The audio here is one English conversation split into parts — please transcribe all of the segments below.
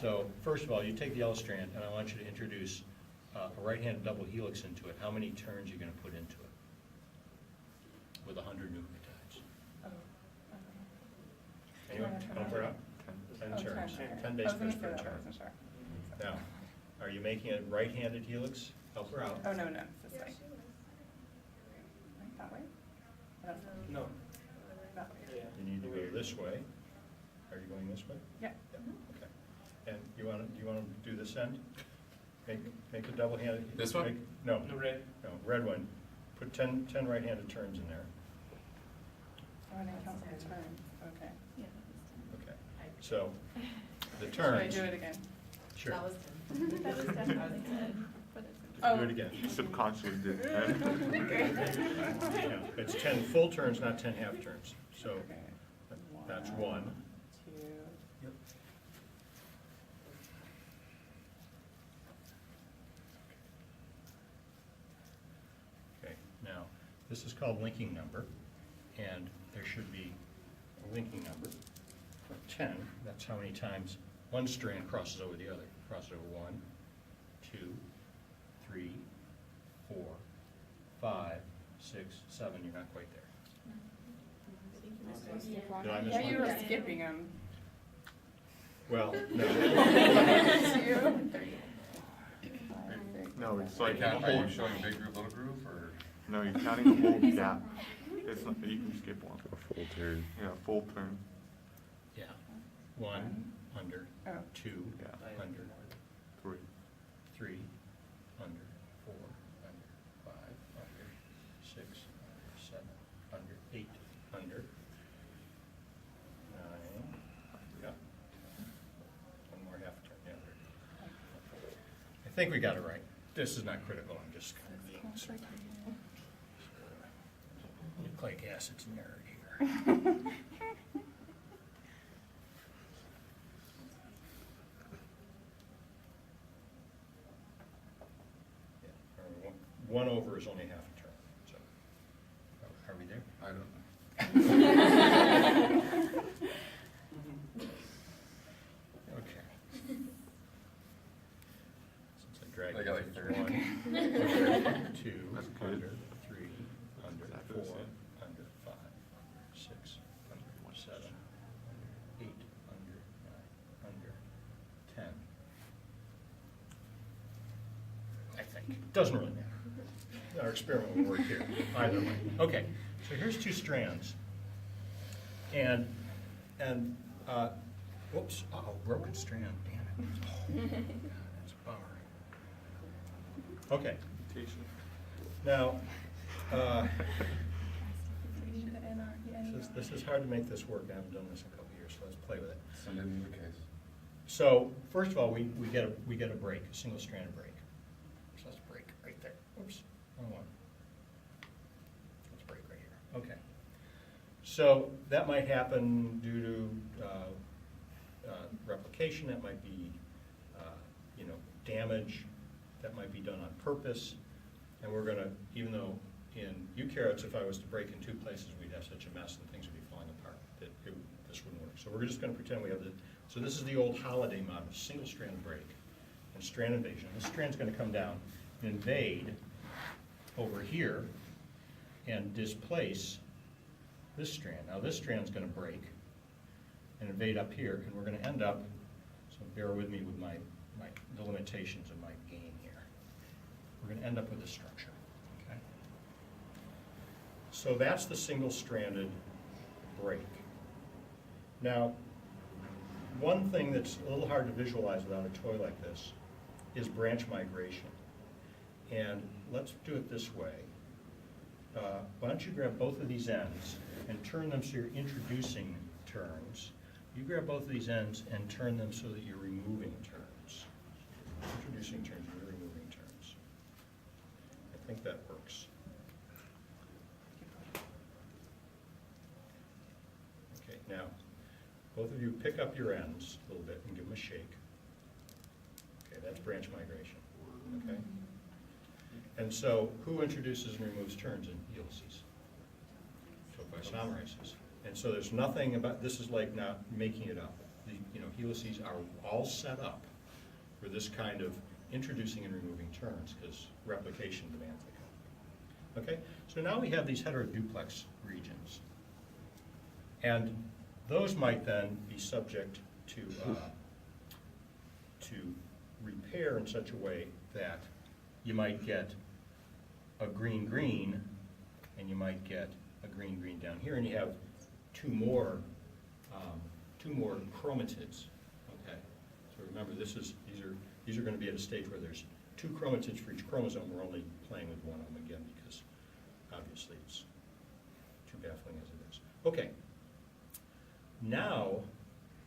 So first of all, you take the yellow strand, and I want you to introduce a right-handed double helix into it. How many turns are you going to put into it with 100 nucleotides? Oh, Anyone help her out? 10 turns. 10 base pairs per turn. Now, are you making a right-handed helix? Help her out. Oh, no, no, it's this way. Like that way? No. That way. You need to go this way. Are you going this way? Yeah. Okay. And you want to do this end? Make a double-handed. This one? No. No, red. No, red one. Put 10 right-handed turns in there. Oh, and I count the turns, okay. Okay. So the Should I turns. do it again? Sure. That was 10. That was definitely 10. But Oh. Do it again. Subconsciously did. Yeah, it's 10 full turns, not 10 half turns. So Okay. that's 1. 2. Yep. Okay, now, this is called linking number, and there should be a linking number of 10. That's how many times one strand crosses over the other. Crosses over 1, 2, 3, 4, 5, 6, 7. You're not quite there. Did I miss Yeah, you one? were skipping them. Well, no. 2, 3. No, it's Are like you, the are you whole, showing big group, little group, or? no, you're counting the whole gap. It's not, you can skip one. A full turn. Yeah, full turn. Yeah. 1, under, Oh. 2, Yeah. under, 3. 3, under, 4, under, 5, under, 6, under, 7, under, 8, under, 9, yeah. One more half turn, yeah. I think we got it right. This is not critical, I'm just kind of being sort of nucleic acids nerd here. Yeah, one over is only half a turn, so, are we there? I don't know. Okay. Since I dragged I got like 30. 1, under, 2, That's good. under, 3, under, Exactly 4, the same. under, 5, under, 6, under, 7, under, 8, under, 9, under, 10. I think. Doesn't really matter. Our experiment will work here, either way. Okay, so here's 2 strands. And, whoops, uh-oh, broken strand, damn it. Oh, God, that's a bummer. Okay, now, this is hard to make this work. I haven't done this in a couple of years, so let's play with it. Send it in the case. So, first of all, we get a break, a single strand break. So let's break right there. Oops, wrong one. Let's break right here. Okay. So that might happen due to replication. That might be, damage. That might be done on purpose. And we're going to, even though in eukaryotes, if I was to break in 2 places, we'd have such a mess and things would be falling apart that this wouldn't work. So we're just going to pretend we have the. So this is the old Holliday model, single strand break and strand invasion. This strand's going to come down and invade over here and displace this strand. Now this strand's going to break and invade up here, and we're going to end up, so bear with me with the limitations of my game here. We're going to end up with this structure, okay? So that's the single-stranded break. Now, one thing that's a little hard to visualize without a toy like this is branch migration. And let's do it this way. Why don't you grab both of these ends and turn them so you're introducing terms. You grab both of these ends and turn them so that you're removing terms. Introducing terms, you're removing terms. I think that works. Okay, now, both of you pick up your ends a little bit and give them a shake. Okay, that's branch migration, okay? And so, who introduces and removes terms in helices? So isomerase. And so there's nothing about, this is like not making it up. helices are all set up for this kind of introducing and removing turns, because replication demands the company. Okay, so now we have these heteroduplex regions. And those might then be subject to repair in such a way that you might get a green-green, and you might get a green-green down here, and you have two more chromatids. Okay, so remember, these are going to be at a stage where there's two chromatids for each chromosome. We're only playing with one of them again because obviously it's too baffling as it is. Okay, now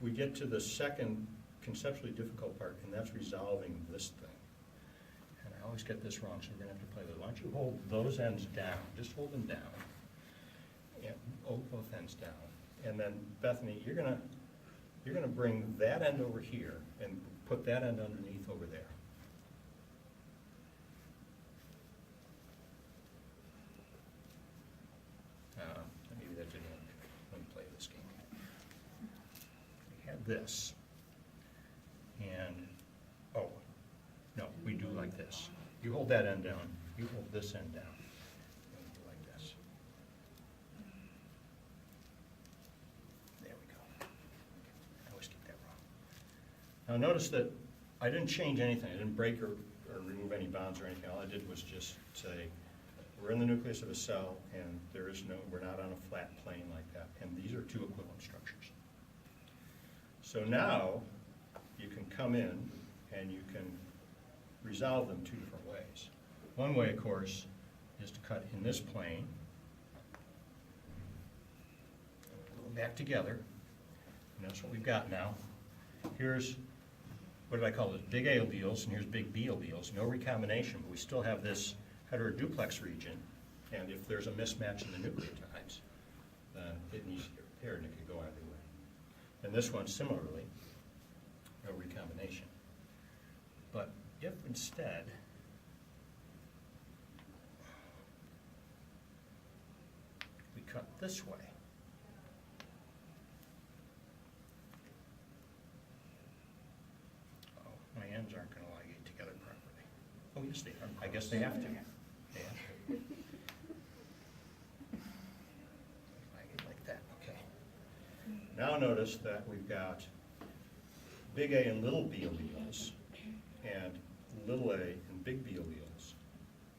we get to the second conceptually difficult part, and that's resolving this thing. And I always get this wrong, so we're going to have to play with it. Why don't you hold those ends down? Just hold them down. And hold both ends down. And then, Bethany, you're gonna bring that end over here and put that end underneath over there. Maybe that didn't work. Let me play this game. We have this. And, oh, no, we do like this. You hold that end down, you hold this end down, and we do like this. There we go. I always get that wrong. Now notice that I didn't change anything. I didn't break or remove any bonds or anything. All I did was just say, we're in the nucleus of a cell, and we're not on a flat plane like that, and these are two equivalent structures. So now, you can come in and you can resolve them two different ways. One way, of course, is to cut in this plane, go back together, and that's what we've got now. Here's, what did I call it, big A alleles, and here's big B alleles. No recombination, but we still have this heteroduplex region, and if there's a mismatch in the nucleotides, then it needs to get repaired, and it could go either way. And this one, similarly, no recombination. But if instead we cut this way, oh, my ends aren't going to ligate together properly. Oh, yes, they are. I guess they have to. They have to. Ligate like that, okay. Now notice that we've got big A and little b alleles, and little a and big B alleles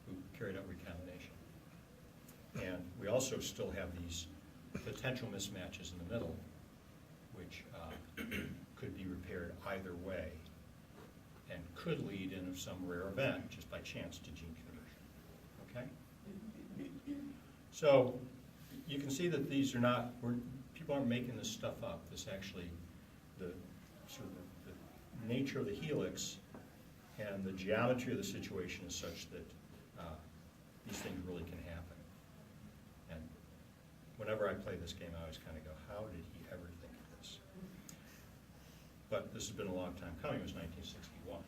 who carried out recombination. And we also still have these potential mismatches in the middle, which could be repaired either way and could lead in some rare event, just by chance, to gene conversion. Okay? So you can see that these are not, people aren't making this stuff up. This actually, the sort of the nature of the helix and the geometry of the situation is such that these things really can happen. And whenever I play this game, I always kind of go, how did he ever think of this? But this has been a long time coming. It was 1961.